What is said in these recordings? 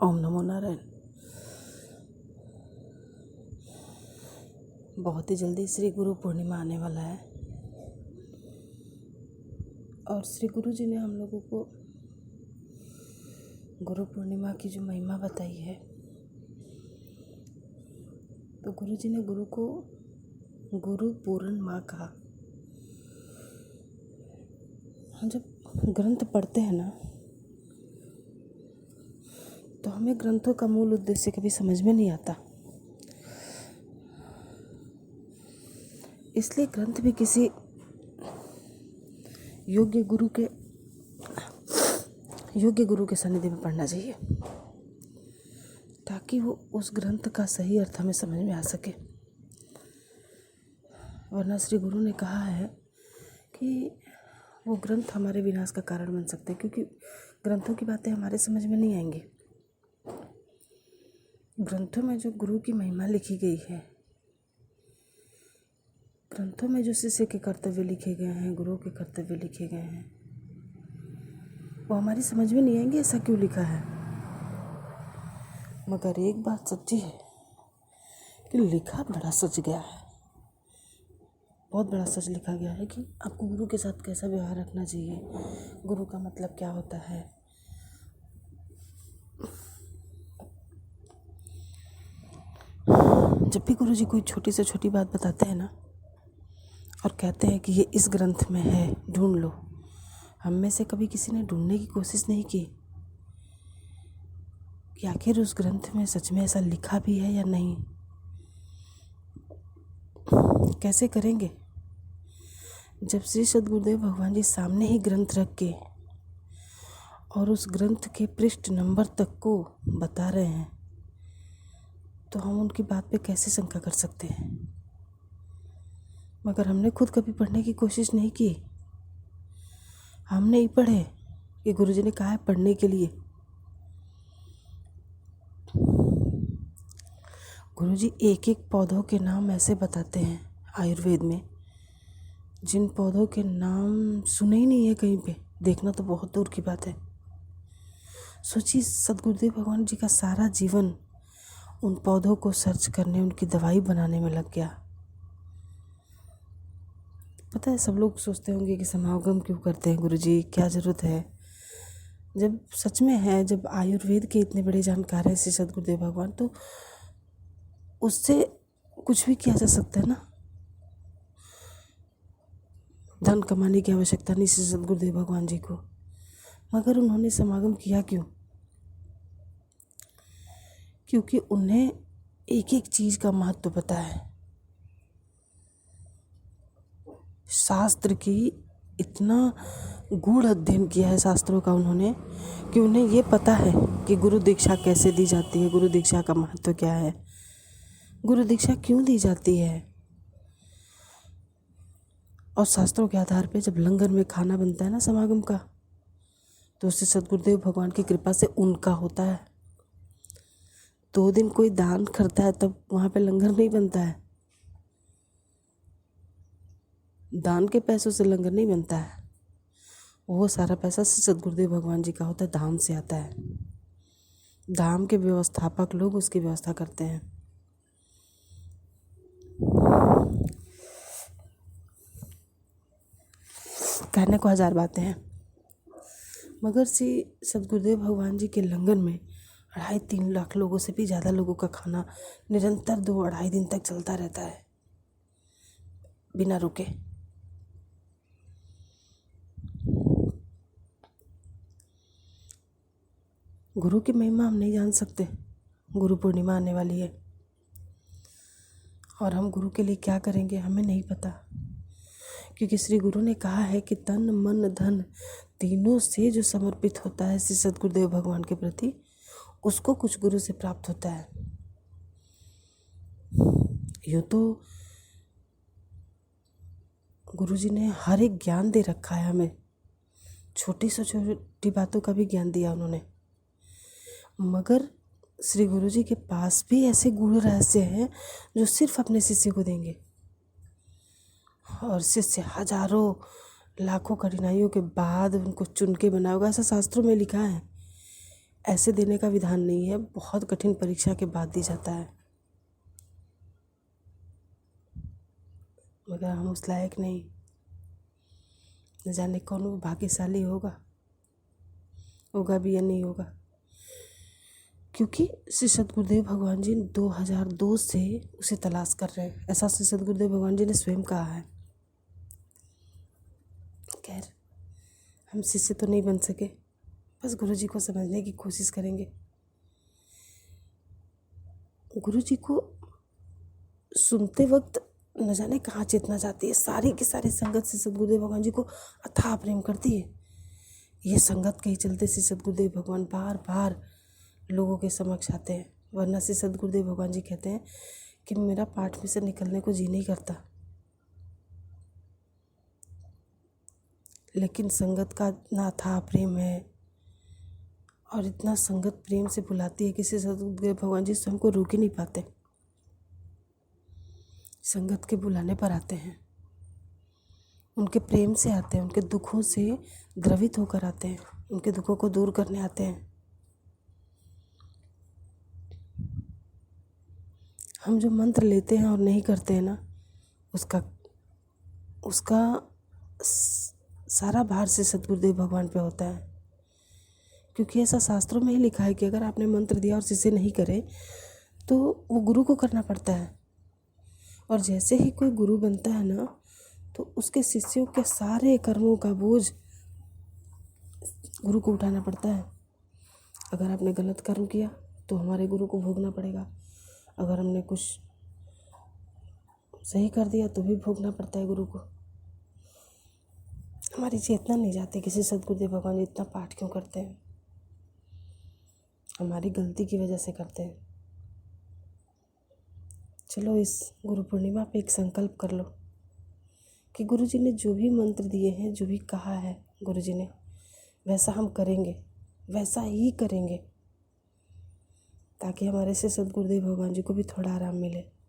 ओम नमो नारायण। बहुत ही जल्दी श्री गुरु पूर्णिमा आने वाला है और श्री गुरु जी ने हम लोगों को गुरु पूर्णिमा की जो महिमा बताई है, तो गुरु जी ने गुरु को गुरु पूर्णिमा कहा। हम जब ग्रंथ पढ़ते हैं ना, तो हमें ग्रंथों का मूल उद्देश्य कभी समझ में नहीं आता। इसलिए ग्रंथ भी किसी योग्य गुरु के सानिध्य में पढ़ना चाहिए, ताकि वो उस ग्रंथ का सही अर्थ हमें समझ में आ सके। वरना श्री गुरु ने कहा है कि वो ग्रंथ हमारे विनाश का कारण बन सकते हैं, क्योंकि ग्रंथों की बातें हमारे समझ में नहीं आएंगी। ग्रंथों में जो गुरु की महिमा लिखी गई है, ग्रंथों में जो शिष्य के कर्तव्य लिखे गए हैं, गुरु के कर्तव्य लिखे गए हैं, वो हमारी समझ में नहीं आएंगे ऐसा क्यों लिखा है। मगर एक बात सच्ची है कि लिखा बड़ा सच गया है, बहुत बड़ा सच लिखा गया है कि आपको गुरु के साथ कैसा व्यवहार रखना चाहिए, गुरु का मतलब क्या होता है। जब भी गुरु जी कोई छोटी से छोटी बात बताते हैं ना, और कहते हैं कि ये इस ग्रंथ में है, ढूंढ लो, हम में से कभी किसी ने ढूंढने की कोशिश नहीं की कि आखिर उस ग्रंथ में सच में ऐसा लिखा भी है या नहीं। कैसे करेंगे जब श्री सद्गुरुदेव भगवान जी सामने ही ग्रंथ रख के और उस ग्रंथ के पृष्ठ नंबर तक को बता रहे हैं, तो हम उनकी बात पे कैसे शंका कर सकते हैं। मगर हमने खुद कभी पढ़ने की कोशिश नहीं की। हमने ही पढ़े कि गुरु जी ने कहा है पढ़ने के लिए। गुरु जी एक एक पौधों के नाम ऐसे बताते हैं आयुर्वेद में, जिन पौधों के नाम सुने ही नहीं है कहीं पे, देखना तो बहुत दूर की बात है। सोचिए, सद्गुरुदेव भगवान जी का सारा जीवन उन पौधों को सर्च करने, उनकी दवाई बनाने में लग गया। पता है, सब लोग सोचते होंगे कि समागम क्यों करते हैं गुरु जी, क्या ज़रूरत है। जब सच में है, जब आयुर्वेद के इतने बड़े जानकार हैं श्री सद्गुरुदेव भगवान, तो उससे कुछ भी किया जा सकता है ना। धन कमाने की आवश्यकता नहीं श्री सद्गुरुदेव भगवान जी को, मगर उन्होंने समागम किया क्यों? क्योंकि उन्हें एक एक चीज़ का महत्व पता है। शास्त्र की इतना गूढ़ अध्ययन किया है शास्त्रों का उन्होंने, कि उन्हें ये पता है कि गुरु दीक्षा कैसे दी जाती है, गुरु दीक्षा का महत्व क्या है, गुरु दीक्षा क्यों दी जाती है। और शास्त्रों के आधार पे जब लंगर में खाना बनता है ना समागम का, तो उससे सद्गुरुदेव भगवान की कृपा से उनका होता है। 2 दिन कोई दान करता है तब वहाँ पे लंगर नहीं बनता है। दान के पैसों से लंगर नहीं बनता है, वो सारा पैसा सद्गुरुदेव भगवान जी का होता है, धाम से आता है। धाम के व्यवस्थापक लोग उसकी व्यवस्था करते हैं। कहने को 1000 बातें हैं, मगर श्री सद्गुरुदेव भगवान जी के लंगर में 2.5-3 लाख लोगों से भी ज़्यादा लोगों का खाना निरंतर 2-2.5 दिन तक चलता रहता है, बिना रुके। गुरु की महिमा हम नहीं जान सकते। गुरु पूर्णिमा आने वाली है और हम गुरु के लिए क्या करेंगे हमें नहीं पता, क्योंकि श्री गुरु ने कहा है कि तन मन धन तीनों से जो समर्पित होता है श्री सद्गुरुदेव भगवान के प्रति, उसको कुछ गुरु से प्राप्त होता है। यूँ तो गुरु जी ने हर एक ज्ञान दे रखा है हमें, छोटी से छोटी बातों का भी ज्ञान दिया उन्होंने, मगर श्री गुरु जी के पास भी ऐसे गूढ़ रहस्य हैं जो सिर्फ अपने शिष्य को देंगे। और शिष्य हजारों लाखों कठिनाइयों के बाद उनको चुन के बनाया होगा, ऐसा शास्त्रों में लिखा है ऐसे देने का विधान नहीं है, बहुत कठिन परीक्षा के बाद दी जाता है। मगर हम उस लायक नहीं। न जाने कौन वो भाग्यशाली होगा भी या नहीं होगा, क्योंकि श्री सद्गुरुदेव भगवान जी 2002 से उसे तलाश कर रहे हैं। ऐसा श्री सद्गुरुदेव भगवान जी ने स्वयं कहा है। खैर, हम शिष्य तो नहीं बन सके, बस गुरु जी को समझने की कोशिश करेंगे। गुरु जी को सुनते वक्त न जाने कहाँ चेतना जाती है। सारी की सारी संगत श्री सद्गुरुदेव भगवान जी को अथाह प्रेम करती है। ये संगत के ही चलते श्री सद्गुरुदेव भगवान बार बार लोगों के समक्ष आते हैं। वरना श्री सद्गुरुदेव भगवान जी कहते हैं कि मेरा पाठ में से निकलने को जी नहीं करता। लेकिन संगत का इतना अथाह प्रेम है और इतना संगत प्रेम से बुलाती है कि श्री सद्गुरुदेव भगवान जी स्वयं को रोक ही नहीं पाते। संगत के बुलाने पर आते हैं, उनके प्रेम से आते हैं, उनके दुखों से द्रवित होकर आते हैं, उनके दुखों को दूर करने आते हैं। हम जो मंत्र लेते हैं और नहीं करते हैं ना, उसका सारा भार से सद्गुरुदेव भगवान पे होता है। क्योंकि ऐसा शास्त्रों में ही लिखा है कि अगर आपने मंत्र दिया और शिष्य नहीं करे तो वो गुरु को करना पड़ता है। और जैसे ही कोई गुरु बनता है ना, तो उसके शिष्यों के सारे कर्मों का बोझ गुरु को उठाना पड़ता है। अगर आपने गलत कर्म किया तो हमारे गुरु को भोगना पड़ेगा, अगर हमने कुछ सही कर दिया तो भी भोगना पड़ता है गुरु को। हमारी चेतना नहीं जाती किसी सद्गुरुदेव भगवान जी इतना पाठ क्यों करते हैं। हमारी गलती की वजह से करते हैं। चलो इस गुरु पूर्णिमा पे एक संकल्प कर लो कि गुरु जी ने जो भी मंत्र दिए हैं, जो भी कहा है गुरु जी ने, वैसा हम करेंगे, वैसा ही करेंगे, ताकि हमारे से सद्गुरुदेव भगवान जी को भी थोड़ा आराम मिले।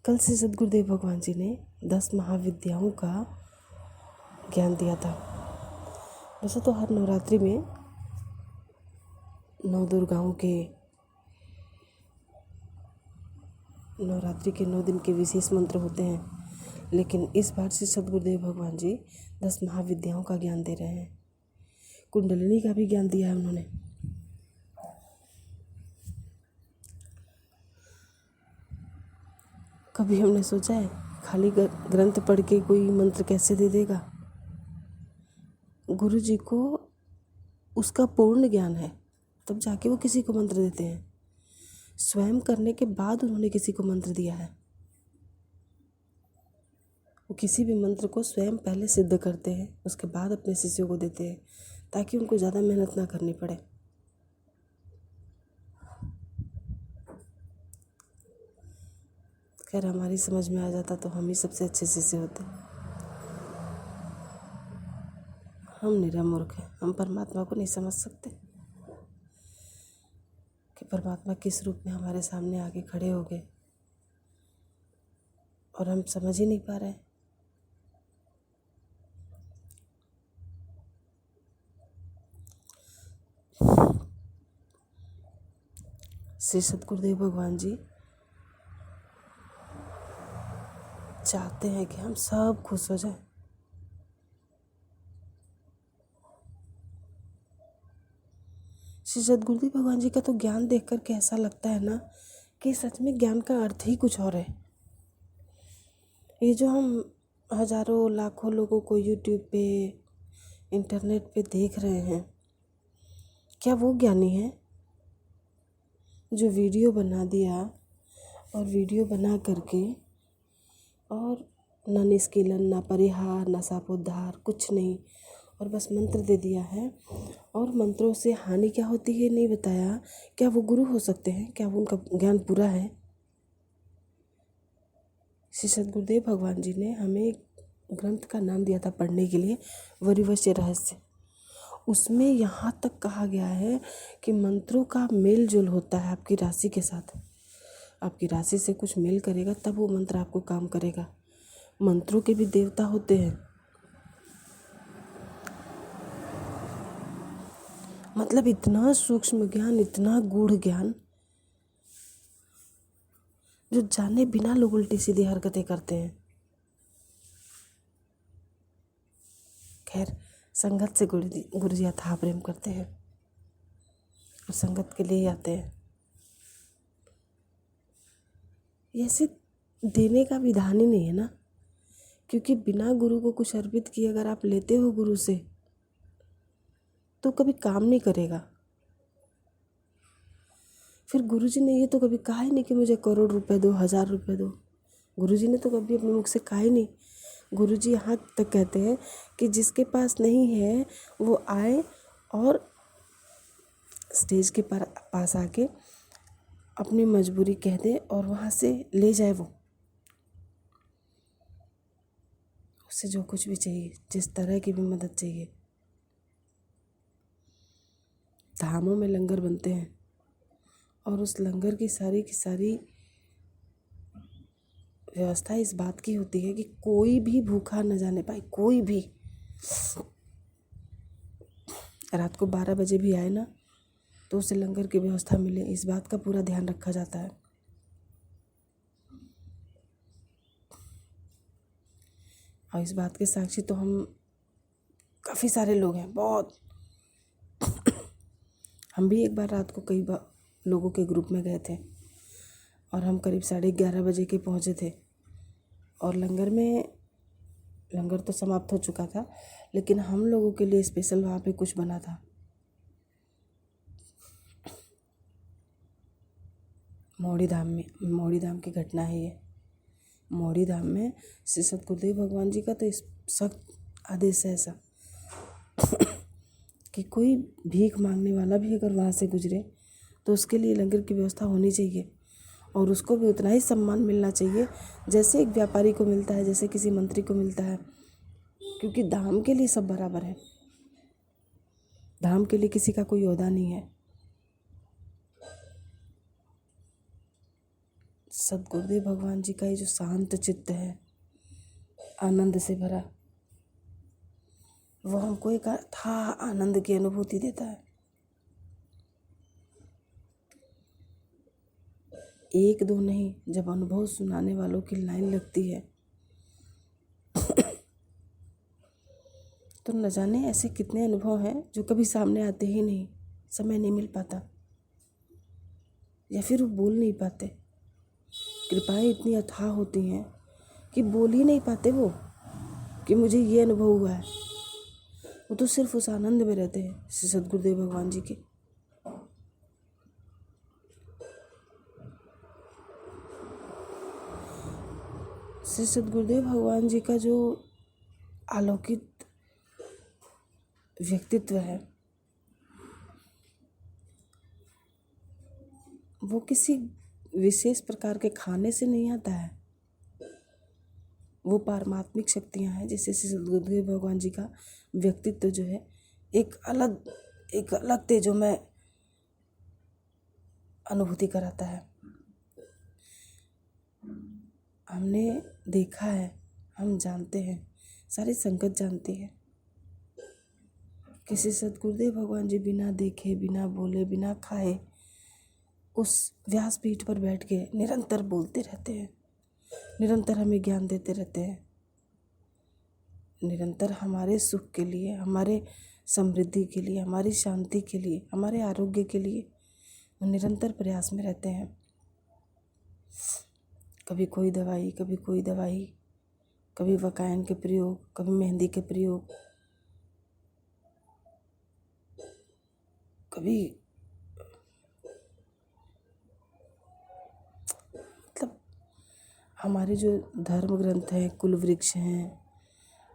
कल से सद्गुरुदेव भगवान जी ने 10 महाविद्याओं का ज्ञान दिया था। वैसे तो हर नवरात्रि में 9 दुर्गाओं के नवरात्रि के 9 दिन के विशेष मंत्र होते हैं, लेकिन इस बार से सद्गुरुदेव भगवान जी 10 महाविद्याओं का ज्ञान दे रहे हैं। कुंडलिनी का भी ज्ञान दिया है उन्होंने। कभी हमने सोचा है खाली ग्रंथ पढ़ के कोई मंत्र कैसे दे देगा। गुरु जी को उसका पूर्ण ज्ञान है, तब जाके वो किसी को मंत्र देते हैं। स्वयं करने के बाद उन्होंने किसी को मंत्र दिया है। वो किसी भी मंत्र को स्वयं पहले सिद्ध करते हैं, उसके बाद अपने शिष्यों को देते हैं, ताकि उनको ज़्यादा मेहनत ना करनी पड़े। खैर, हमारी समझ में आ जाता तो हम ही सबसे अच्छे शिष्य होते। हम निरा मूर्ख हैं, हम परमात्मा को नहीं समझ सकते कि परमात्मा किस रूप में हमारे सामने आके खड़े हो गए और हम समझ ही नहीं पा रहे। श्री सद्गुरुदेव भगवान जी चाहते हैं कि हम सब खुश हो जाएं। श्री सद्गुरुदेव भगवान जी का तो ज्ञान देख कर के ऐसा लगता है ना कि सच में ज्ञान का अर्थ ही कुछ और है। ये जो हम हजारों लाखों लोगों को यूट्यूब पे, इंटरनेट पे देख रहे हैं, क्या वो ज्ञानी है जो वीडियो बना दिया और वीडियो बना करके और ना निष्कीलन, ना परिहार, ना शापोद्धार, कुछ नहीं, और बस मंत्र दे दिया है और मंत्रों से हानि क्या होती है नहीं बताया। क्या वो गुरु हो सकते हैं? क्या वो उनका ज्ञान पूरा है? श्री सद्गुरुदेव भगवान जी ने हमें एक ग्रंथ का नाम दिया था पढ़ने के लिए, वरिवश्य रहस्य। उसमें यहाँ तक कहा गया है कि मंत्रों का मेल जोल होता है आपकी राशि के साथ। आपकी राशि से कुछ मेल करेगा तब वो मंत्र आपको काम करेगा। मंत्रों के भी देवता होते हैं, मतलब इतना सूक्ष्म ज्ञान, इतना गूढ़ ज्ञान, जो जाने बिना लोग उल्टी सीधी हरकतें करते हैं। खैर, संगत से गुरुजी अथाह प्रेम करते हैं और संगत के लिए ही आते हैं। ये ऐसे देने का विधान ही नहीं है ना, क्योंकि बिना गुरु को कुछ अर्पित किए अगर आप लेते हो गुरु से तो कभी काम नहीं करेगा। फिर गुरुजी ने ये तो कभी कहा ही नहीं कि मुझे करोड़ रुपए दो, 1000 रुपए दो। गुरुजी ने तो कभी अपने मुख से कहा ही नहीं। गुरुजी यहाँ तक कहते हैं कि जिसके पास नहीं है वो आए और स्टेज के पास आके अपनी मजबूरी कह दे और वहाँ से ले जाए वो। उससे जो कुछ भी चाहिए, जिस तरह की भी मदद चाहिए। धामों में लंगर बनते हैं और उस लंगर की सारी व्यवस्था इस बात की होती है कि कोई भी भूखा न जाने पाए, कोई भी। रात को 12 बजे भी आए ना तो उसे लंगर की व्यवस्था मिले, इस बात का पूरा ध्यान रखा जाता है। और इस बात के साक्षी तो हम काफ़ी सारे लोग हैं, बहुत। हम भी एक बार रात को कई बार लोगों के ग्रुप में गए थे और हम करीब 11:30 बजे के पहुँचे थे और लंगर तो समाप्त हो चुका था, लेकिन हम लोगों के लिए स्पेशल वहाँ पे कुछ बना था। मौड़ी धाम की घटना है ये। मौड़ी धाम में श्री सतगुरुदेव भगवान जी का तो सख्त आदेश है ऐसा कि कोई भीख मांगने वाला भी अगर वहाँ से गुजरे तो उसके लिए लंगर की व्यवस्था होनी चाहिए और उसको भी उतना ही सम्मान मिलना चाहिए जैसे एक व्यापारी को मिलता है, जैसे किसी मंत्री को मिलता है, क्योंकि धाम के लिए सब बराबर है। धाम के लिए किसी का कोई ओहदा नहीं है। सतगुरुदेव भगवान जी का ये जो शांत चित्त है, आनंद से भरा, वो हमको एक अथाह आनंद की अनुभूति देता है। एक दो नहीं, जब अनुभव सुनाने वालों की लाइन लगती है तो न जाने ऐसे कितने अनुभव हैं जो कभी सामने आते ही नहीं, समय नहीं मिल पाता या फिर वो बोल नहीं पाते। कृपाएं इतनी अथाह होती हैं कि बोल ही नहीं पाते वो कि मुझे ये अनुभव हुआ है। वो तो सिर्फ उस आनंद में रहते हैं श्री सतगुरुदेव भगवान जी के। श्री सतगुरुदेव भगवान जी का जो अलौकिक व्यक्तित्व है वो किसी विशेष प्रकार के खाने से नहीं आता है। वो पारमात्मिक शक्तियाँ हैं, जैसे श्री सतगुरुदेव भगवान जी का व्यक्तित्व जो है एक अलग तेजोमय अनुभूति कराता है। हमने देखा है, हम जानते हैं, सारी संगत जानती है कि श्री सतगुरुदेव भगवान जी बिना देखे, बिना बोले, बिना खाए उस व्यासपीठ पर बैठ के निरंतर बोलते रहते हैं, निरंतर हमें ज्ञान देते रहते हैं, निरंतर हमारे सुख के लिए, हमारे समृद्धि के लिए, हमारी शांति के लिए, हमारे आरोग्य के लिए वो निरंतर प्रयास में रहते हैं। कभी कोई दवाई, कभी कोई दवाई, कभी वकायन के प्रयोग, कभी मेहंदी के प्रयोग, कभी मतलब हमारे जो धर्म ग्रंथ हैं, कुल वृक्ष हैं,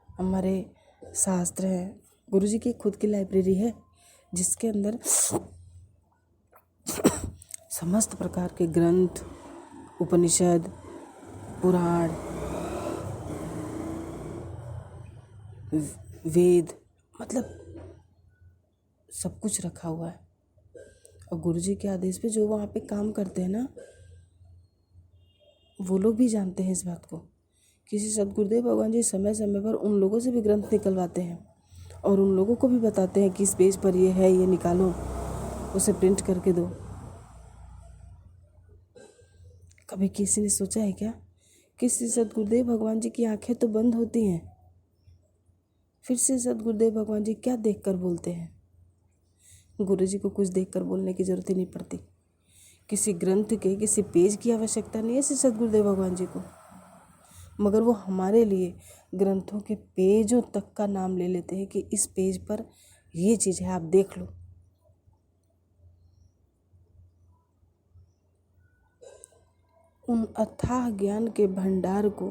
हमारे शास्त्र हैं। गुरुजी की खुद की लाइब्रेरी है जिसके अंदर समस्त प्रकार के ग्रंथ, उपनिषद, पुराण, वेद, मतलब सब कुछ रखा हुआ है। और गुरुजी के आदेश पे जो वहाँ पे काम करते हैं ना, वो लोग भी जानते हैं इस बात को कि सतगुरुदेव भगवान जी समय समय पर उन लोगों से भी ग्रंथ निकलवाते हैं और उन लोगों को भी बताते हैं कि इस पेज पर ये है, ये निकालो, उसे प्रिंट करके दो। कभी किसी ने सोचा है क्या कि श्री सद्गुरुदेव भगवान जी की आंखें तो बंद होती हैं, फिर से सद्गुरुदेव भगवान जी क्या देखकर बोलते हैं? गुरु जी को कुछ देखकर बोलने की ज़रूरत ही नहीं पड़ती। किसी ग्रंथ के किसी पेज की आवश्यकता नहीं है श्री सद्गुरुदेव भगवान जी को, मगर वो हमारे लिए ग्रंथों के पेजों तक का नाम ले लेते हैं कि इस पेज पर ये चीज़ है, आप देख लो। उन अथाह ज्ञान के भंडार को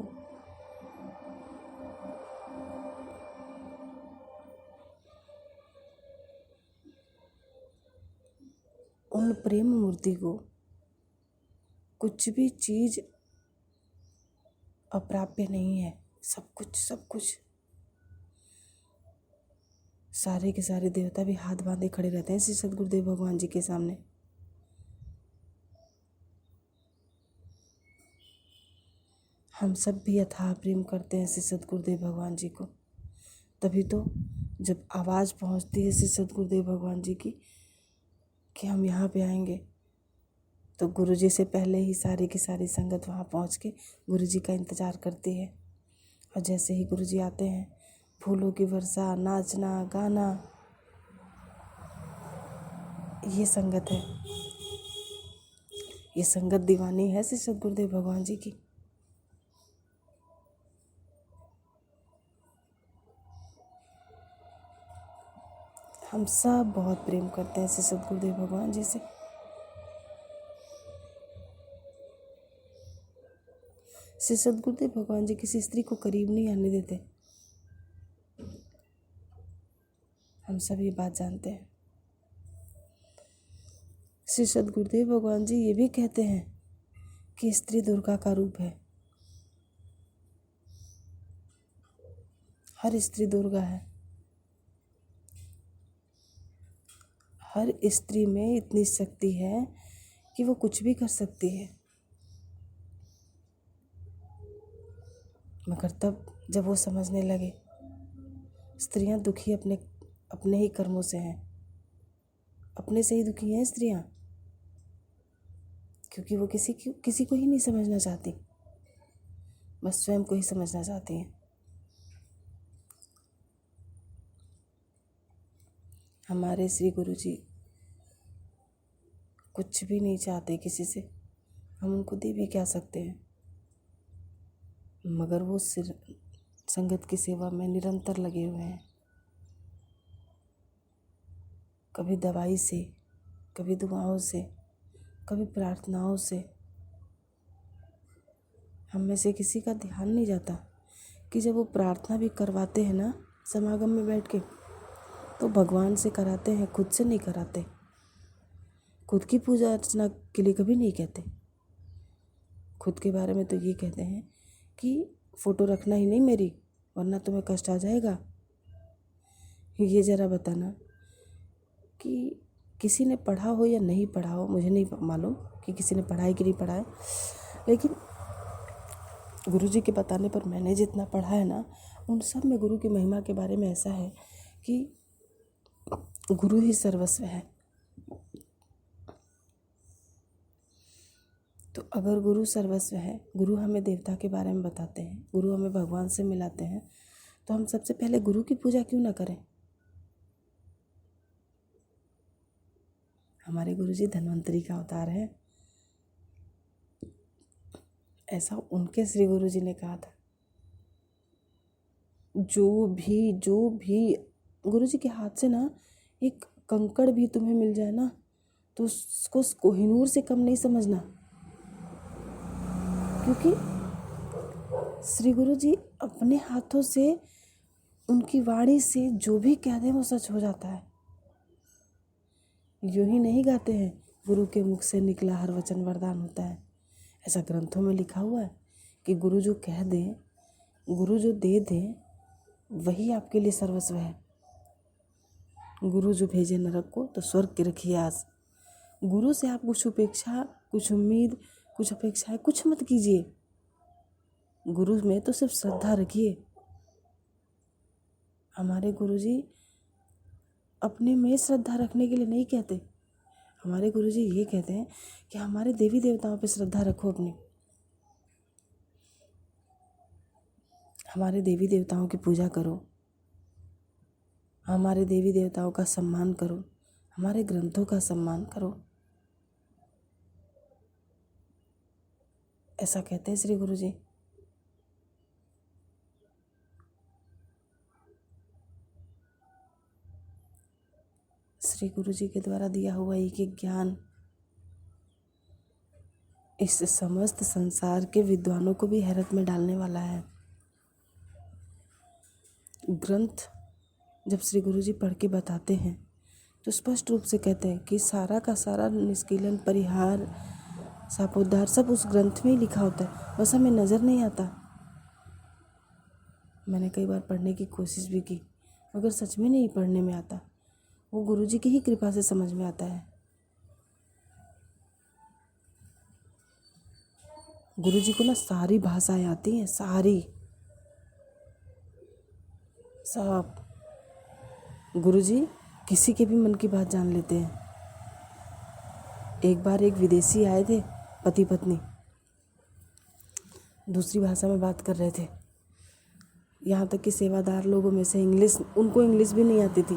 उन प्रेम मूर्ति को कुछ भी चीज़ अप्राप्य नहीं है। सब कुछ सारे के सारे देवता भी हाथ बांधे खड़े रहते हैं श्री सद्गुरुदेव भगवान जी के सामने। हम सब भी अथाह प्रेम करते हैं श्री सद्गुरुदेव भगवान जी को। तभी तो जब आवाज़ पहुंचती है श्री सद्गुरुदेव भगवान जी की कि हम यहाँ पे आएंगे, तो गुरु जी से पहले ही सारी की सारी संगत वहाँ पहुँच के गुरु जी का इंतज़ार करती है। और जैसे ही गुरु जी आते हैं, फूलों की वर्षा, नाचना गाना, ये संगत है, ये संगत दीवानी है श्री सद्गुरुदेव भगवान जी की। हम सब बहुत प्रेम करते हैं श्री सद्गुरुदेव भगवान जी से। श्री सद्गुरुदेव भगवान जी किसी स्त्री को करीब नहीं आने देते, हम सब ये बात जानते हैं। श्री सद्गुरुदेव भगवान जी ये भी कहते हैं कि स्त्री दुर्गा का रूप है। हर स्त्री दुर्गा है। हर स्त्री में इतनी शक्ति है कि वो कुछ भी कर सकती है, मगर तब जब वो समझने लगे स्त्रियां दुखी अपने ही कर्मों से हैं, अपने से ही दुखी हैं स्त्रियां, क्योंकि वो किसी को ही नहीं समझना चाहती, बस स्वयं को ही समझना चाहती हैं। हमारे श्री गुरु जी कुछ भी नहीं चाहते किसी से, हम उनको दे भी क्या सकते हैं, मगर वो संगत की सेवा में निरंतर लगे हुए हैं। कभी दवाई से, कभी दुआओं से, कभी प्रार्थनाओं से। हम में से किसी का ध्यान नहीं जाता कि जब वो प्रार्थना भी करवाते हैं ना समागम में बैठ के, तो भगवान से कराते हैं, खुद से नहीं कराते। खुद की पूजा अर्चना के लिए कभी नहीं कहते। खुद के बारे में तो ये कहते हैं कि फ़ोटो रखना ही नहीं मेरी, वरना तुम्हें कष्ट आ जाएगा। ये ज़रा बताना कि किसी ने पढ़ा हो या नहीं पढ़ा हो, मुझे नहीं मालूम कि किसी ने पढ़ा है कि नहीं पढ़ा है, लेकिन गुरु जी के बताने पर मैंने जितना पढ़ा है ना, उन सब में गुरु की महिमा के बारे में ऐसा है कि गुरु ही सर्वस्व है। तो अगर गुरु सर्वस्व है, गुरु हमें देवता के बारे में बताते हैं, गुरु हमें भगवान से मिलाते हैं, तो हम सबसे पहले गुरु की पूजा क्यों ना करें? हमारे गुरु जी धन्वंतरी का अवतार है, ऐसा उनके श्री गुरु जी ने कहा था। जो भी गुरु जी के हाथ से ना एक कंकड़ भी तुम्हें मिल जाए ना, तो उसको कोहिनूर से कम नहीं समझना, क्योंकि श्री गुरु जी अपने हाथों से, उनकी वाणी से जो भी कह दें वो सच हो जाता है। यूं ही नहीं गाते हैं, गुरु के मुख से निकला हर वचन वरदान होता है। ऐसा ग्रंथों में लिखा हुआ है कि गुरु जो कह दें, गुरु जो दे दें, वही आपके लिए सर्वस्व है। गुरु जो भेजे नरक को, तो स्वर्ग की रखिए आस। गुरु से आप कुछ उपेक्षा, कुछ उम्मीद, कुछ अपेक्षाएं कुछ मत कीजिए। गुरु में तो सिर्फ श्रद्धा रखिए। हमारे गुरु जी अपने में श्रद्धा रखने के लिए नहीं कहते। हमारे गुरुजी ये कहते हैं कि हमारे देवी देवताओं पे श्रद्धा रखो अपनी, हमारे देवी देवताओं की पूजा करो, हमारे देवी देवताओं का सम्मान करो, हमारे ग्रंथों का सम्मान करो, ऐसा कहते हैं श्री गुरुजी। श्री गुरुजी के द्वारा दिया हुआ एक एक ज्ञान इस समस्त संसार के विद्वानों को भी हैरत में डालने वाला है। ग्रंथ जब श्री गुरुजी पढ़ के बताते हैं तो स्पष्ट रूप से कहते हैं कि सारा का सारा निष्कीलन, परिहार, शापोद्धार सब उस ग्रंथ में ही लिखा होता है, बस हमें नज़र नहीं आता। मैंने कई बार पढ़ने की कोशिश भी की, मगर सच में नहीं पढ़ने में आता, वो गुरुजी की ही कृपा से समझ में आता है। गुरुजी को ना सारी भाषाएं आती हैं, सारी, सब। गुरुजी किसी के भी मन की बात जान लेते हैं। एक बार एक विदेशी आए थे, पति पत्नी दूसरी भाषा में बात कर रहे थे, यहाँ तक कि सेवादार लोगों में से उनको इंग्लिश भी नहीं आती थी,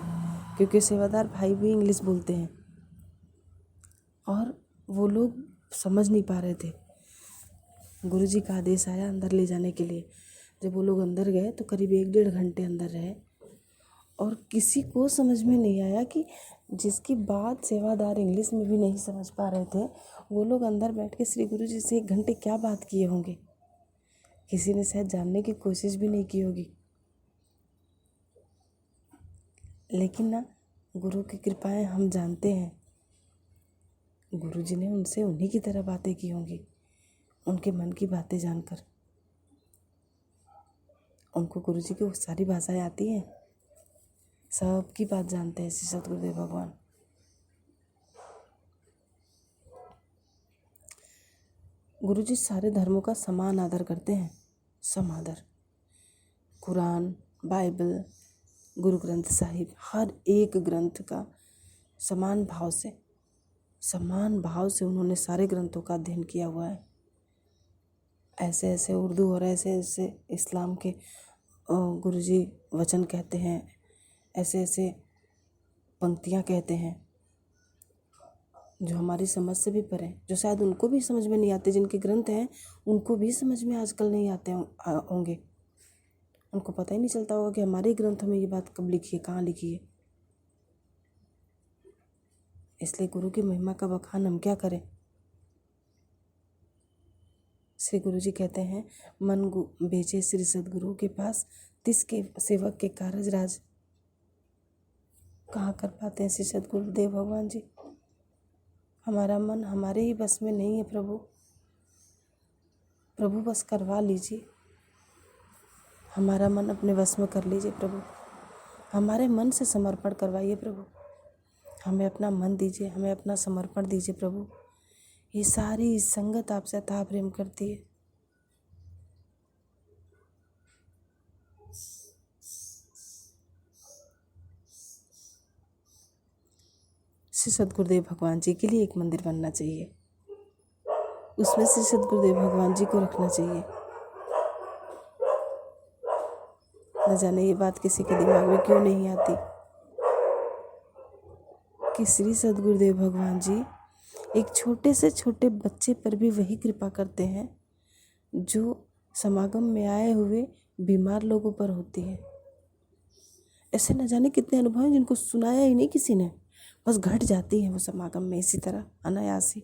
क्योंकि सेवादार भाई भी इंग्लिश बोलते हैं, और वो लोग समझ नहीं पा रहे थे। गुरुजी का आदेश आया अंदर ले जाने के लिए। जब वो लोग अंदर गए तो करीब 1-1.5 घंटे अंदर रहे, और किसी को समझ में नहीं आया कि जिसकी बात सेवादार इंग्लिश में भी नहीं समझ पा रहे थे, वो लोग अंदर बैठ के श्री गुरुजी से 1 घंटे क्या बात किए होंगे। किसी ने शायद जानने की कोशिश भी नहीं की होगी। लेकिन ना, गुरु की कृपाएं हम जानते हैं, गुरुजी ने उनसे उन्हीं की तरह बातें की होंगी, उनके मन की बातें जानकर। उनको गुरुजी की वो सारी भाषाएं आती हैं, सबकी बात जानते हैं श्री सद्गुरुदेव भगवान। गुरुजी सारे धर्मों का समान आदर करते हैं, सम आदर। कुरान, बाइबल, गुरु ग्रंथ साहिब, हर एक ग्रंथ का समान भाव से उन्होंने सारे ग्रंथों का अध्ययन किया हुआ है। ऐसे ऐसे उर्दू और ऐसे ऐसे इस्लाम के गुरुजी वचन कहते हैं, ऐसे ऐसे पंक्तियाँ कहते हैं जो हमारी समझ से भी परे, जो शायद उनको भी समझ में नहीं आते। जिनके ग्रंथ हैं उनको भी समझ में आजकल नहीं आते होंगे, उनको पता ही नहीं चलता होगा कि हमारे ग्रंथ में ये बात कब लिखी है, कहाँ लिखी है। इसलिए गुरु की महिमा का बखान हम क्या करें। श्री गुरु जी कहते हैं, मन बेचे श्री सद्गुरु के पास, तिसके सेवक के कारज राज। कहाँ कर पाते हैं श्री सद्गुरुदेव भगवान जी। हमारा मन हमारे ही बस में नहीं है प्रभु, प्रभु बस करवा लीजिए, हमारा मन अपने वश में कर लीजिए प्रभु, हमारे मन से समर्पण करवाइए प्रभु, हमें अपना मन दीजिए, हमें अपना समर्पण दीजिए प्रभु। ये सारी संगत आपसे अथाह प्रेम करती है। श्री सद्गुरुदेव भगवान जी के लिए एक मंदिर बनना चाहिए, उसमें श्री सद्गुरुदेव भगवान जी को रखना चाहिए। न जाने ये बात किसी के दिमाग में क्यों नहीं आती कि श्री सद्गुरुदेव भगवान जी एक छोटे से छोटे बच्चे पर भी वही कृपा करते हैं जो समागम में आए हुए बीमार लोगों पर होती है। ऐसे न जाने कितने अनुभव हैं जिनको सुनाया ही नहीं किसी ने, बस घट जाती हैं वो समागम में इसी तरह अनायास ही।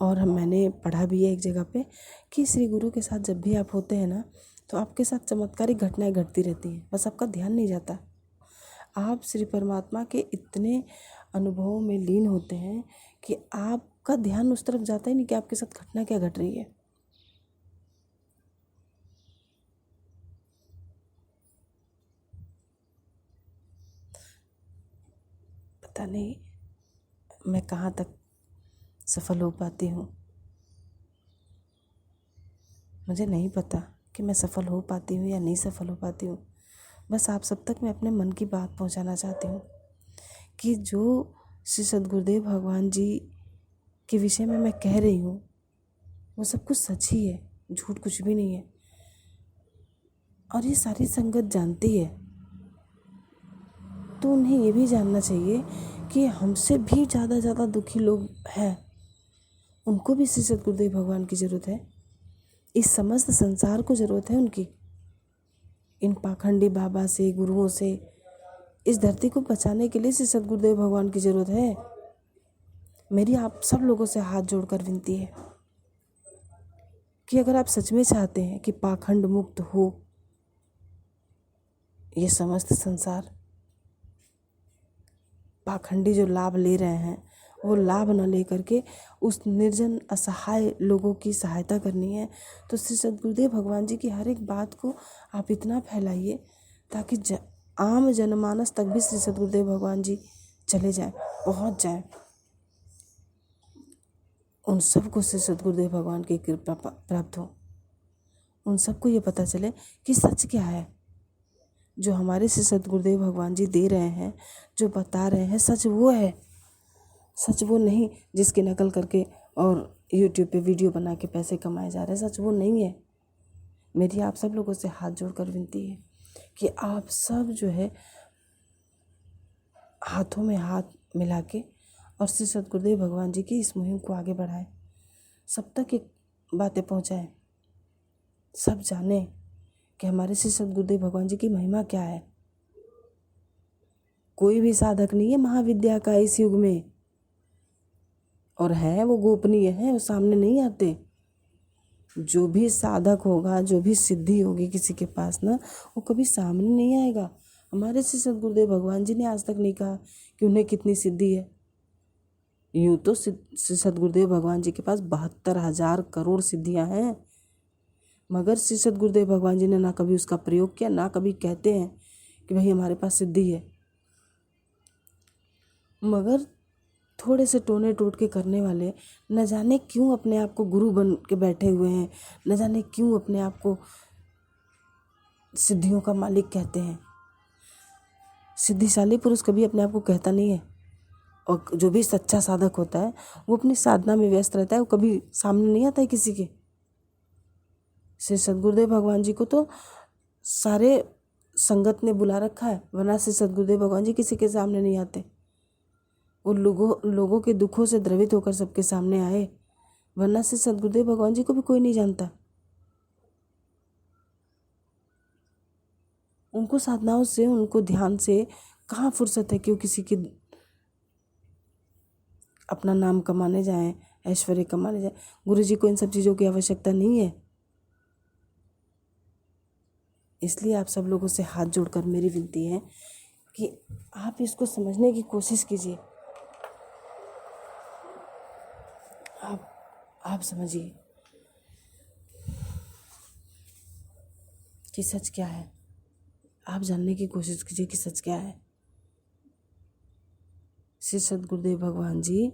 और मैंने पढ़ा भी है एक जगह पे कि श्री गुरु के साथ जब भी आप होते हैं ना, तो आपके साथ चमत्कारिक घटनाएं घटती रहती हैं, बस आपका ध्यान नहीं जाता। आप श्री परमात्मा के इतने अनुभवों में लीन होते हैं कि आपका ध्यान उस तरफ जाता ही नहीं कि आपके साथ घटना क्या घट रही है। पता नहीं मैं कहाँ तक सफल हो पाती हूँ, मुझे नहीं पता कि मैं सफल हो पाती हूँ या नहीं सफल हो पाती हूँ, बस आप सब तक मैं अपने मन की बात पहुंचाना चाहती हूँ कि जो श्री सद्गुरुदेव भगवान जी के विषय में मैं कह रही हूँ वो सब कुछ सच ही है, झूठ कुछ भी नहीं है। और ये सारी संगत जानती है, तो उन्हें ये भी जानना चाहिए कि हमसे भी ज़्यादा दुखी लोग हैं, उनको भी श्री सद्गुरुदेव भगवान की ज़रूरत है। इस समस्त संसार को ज़रूरत है उनकी, इन पाखंडी बाबा से, गुरुओं से। इस धरती को बचाने के लिए श्री सद्गुरुदेव भगवान की ज़रूरत है। मेरी आप सब लोगों से हाथ जोड़कर विनती है कि अगर आप सच में चाहते हैं कि पाखंड मुक्त हो ये समस्त संसार, पाखंडी जो लाभ ले रहे हैं वो लाभ न लेकर के उस निर्जन असहाय लोगों की सहायता करनी है, तो श्री सद्गुरुदेव भगवान जी की हर एक बात को आप इतना फैलाइए ताकि आम जनमानस तक भी श्री सद्गुरुदेव भगवान जी चले जाएं, पहुंच जाएं। उन सबको श्री सद्गुरुदेव भगवान की कृपा प्राप्त हो, उन सबको ये पता चले कि सच क्या है। जो हमारे श्री सद्गुरुदेव भगवान जी दे रहे हैं, जो बता रहे हैं, सच वो है। सच वो नहीं जिसकी नकल करके और YouTube पे वीडियो बना के पैसे कमाए जा रहे हैं, सच वो नहीं है। मेरी आप सब लोगों से हाथ जोड़कर विनती है कि आप सब जो है हाथों में हाथ मिला के और श्री सद्गुरुदेव भगवान जी की इस मुहिम को आगे बढ़ाएं, सब तक एक बातें पहुँचाएं, सब जाने कि हमारे श्री सद्गुरुदेव भगवान जी की महिमा क्या है। कोई भी साधक नहीं है महाविद्या का इस युग में, और है वो गोपनीय है, वो सामने नहीं आते। जो भी साधक होगा, जो भी सिद्धि होगी किसी के पास ना, वो कभी सामने नहीं आएगा। हमारे श्री सद्गुरुदेव भगवान जी ने आज तक नहीं कहा कि उन्हें कितनी सिद्धि है। यूँ तो श्री सद्गुरुदेव भगवान जी के पास 72,000 करोड़ सिद्धियां हैं, मगर श्री सद्गुरुदेव भगवान जी ने ना कभी उसका प्रयोग किया, ना कभी कहते हैं कि भाई हमारे पास सिद्धि है। मगर थोड़े से टोने टोटके करने वाले न जाने क्यों अपने आप को गुरु बन के बैठे हुए हैं, न जाने क्यों अपने आप को सिद्धियों का मालिक कहते हैं। सिद्धिशाली पुरुष कभी अपने आप को कहता नहीं है, और जो भी सच्चा साधक होता है वो अपनी साधना में व्यस्त रहता है, वो कभी सामने नहीं आता है किसी के। श्री सद्गुरुदेव भगवान जी को तो सारे संगत ने बुला रखा है, वरना श्री सद्गुरुदेव भगवान जी किसी के सामने नहीं आते। वो लोगों के दुखों से द्रवित होकर सबके सामने आए, वरना से सद्गुरुदेव भगवान जी को भी कोई नहीं जानता। उनको साधनाओं से, उनको ध्यान से कहाँ फुर्सत है कि वो किसी की अपना नाम कमाने जाएं, ऐश्वर्य कमाने जाएं। गुरु जी को इन सब चीज़ों की आवश्यकता नहीं है। इसलिए आप सब लोगों से हाथ जोड़कर मेरी विनती है कि आप इसको समझने की कोशिश कीजिए। आप समझिए कि सच क्या है। आप जानने की कोशिश कीजिए कि सच क्या है। श्री सद्गुरुदेव भगवान जी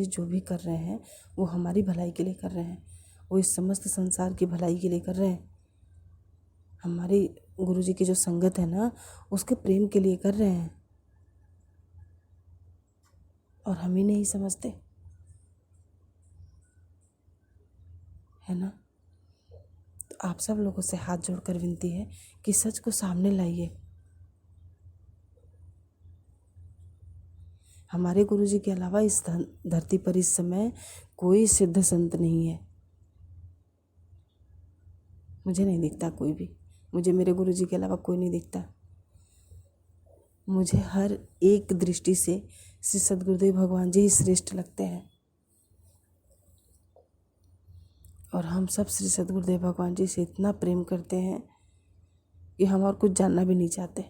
जो भी कर रहे हैं वो हमारी भलाई के लिए कर रहे हैं, वो इस समस्त संसार की भलाई के लिए कर रहे हैं। हमारी गुरु जी की जो संगत है ना, उसके प्रेम के लिए कर रहे हैं, और हम ही नहीं समझते, है ना। तो आप सब लोगों से हाथ जोड़कर विनती है कि सच को सामने लाइए। हमारे गुरु जी के अलावा इस धरती पर इस समय कोई सिद्ध संत नहीं है। मुझे नहीं दिखता कोई भी, मुझे मेरे गुरु जी के अलावा कोई नहीं दिखता। मुझे हर एक दृष्टि से श्री सद्गुरुदेव भगवान जी ही श्रेष्ठ लगते हैं, और हम सब श्री सद्गुरुदेव भगवान जी से इतना प्रेम करते हैं कि हम और कुछ जानना भी नहीं चाहते।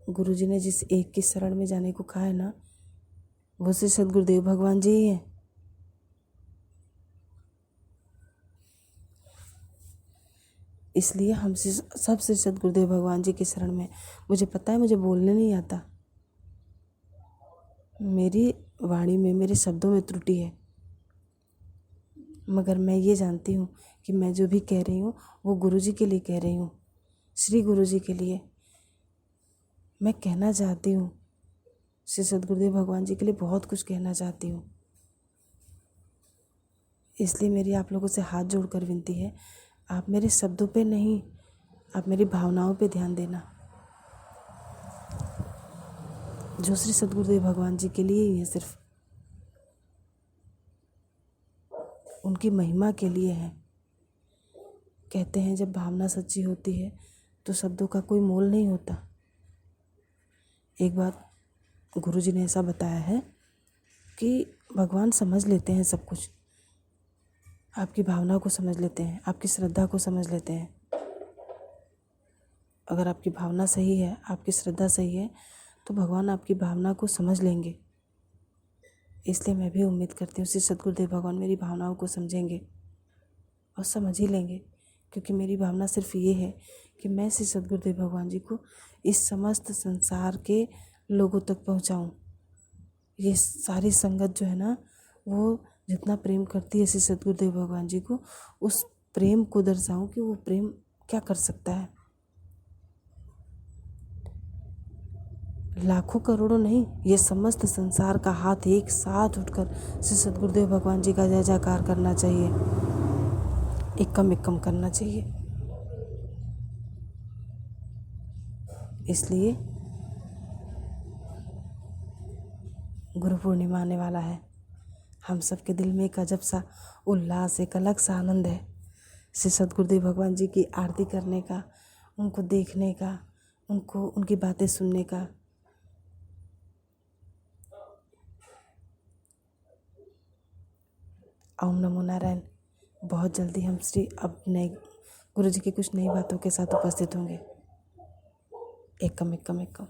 गुरु जी ने जिस एक की शरण में जाने को कहा है ना, वो श्री सद्गुरुदेव भगवान जी ही हैं। इसलिए हम सब श्री सद्गुरुदेव भगवान जी की शरण में। मुझे पता है मुझे बोलने नहीं आता, मेरी वाणी में, मेरे शब्दों में त्रुटि है, मगर मैं ये जानती हूँ कि मैं जो भी कह रही हूँ वो गुरु जी के लिए कह रही हूँ, श्री गुरु जी के लिए मैं कहना चाहती हूँ। श्री सद्गुरुदेव भगवान जी के लिए बहुत कुछ कहना चाहती हूँ। इसलिए मेरी आप लोगों से हाथ जोड़कर विनती है, आप मेरे शब्दों पे नहीं, आप मेरी भावनाओं पे ध्यान देना, जो श्री सद्गुरुदेव भगवान जी के लिए ही है, सिर्फ उनकी महिमा के लिए है। कहते हैं जब भावना सच्ची होती है तो शब्दों का कोई मोल नहीं होता। एक बात गुरु जी ने ऐसा बताया है कि भगवान समझ लेते हैं सब कुछ, आपकी भावना को समझ लेते हैं, आपकी श्रद्धा को समझ लेते हैं। अगर आपकी भावना सही है, आपकी श्रद्धा सही है, तो भगवान आपकी भावना को समझ लेंगे। इसलिए मैं भी उम्मीद करती हूँ श्री सद्गुरुदेव भगवान मेरी भावनाओं को समझेंगे और समझ ही लेंगे, क्योंकि मेरी भावना सिर्फ ये है कि मैं श्री सद्गुरुदेव भगवान जी को इस समस्त संसार के लोगों तक पहुँचाऊँ। ये सारी संगत जो है ना, वो जितना प्रेम करती है श्री सद्गुरुदेव भगवान जी को, उस प्रेम को दर्शाऊँ कि वो प्रेम क्या कर सकता है। लाखों करोड़ों नहीं, ये समस्त संसार का हाथ एक साथ उठकर श्री सद्गुरुदेव भगवान जी का जय जयकार करना चाहिए, एकम एकम करना चाहिए। इसलिए गुरु पूर्णिमा आने वाला है, हम सबके दिल में एक अजब सा उल्लास, एक अलग सा आनंद है श्री सद्गुरुदेव भगवान जी की आरती करने का, उनको देखने का, उनकी बातें सुनने का। ओम नमो नारायण। बहुत जल्दी हम अब नए गुरु जी की कुछ नई बातों के साथ उपस्थित होंगे। एकम एकम एकम।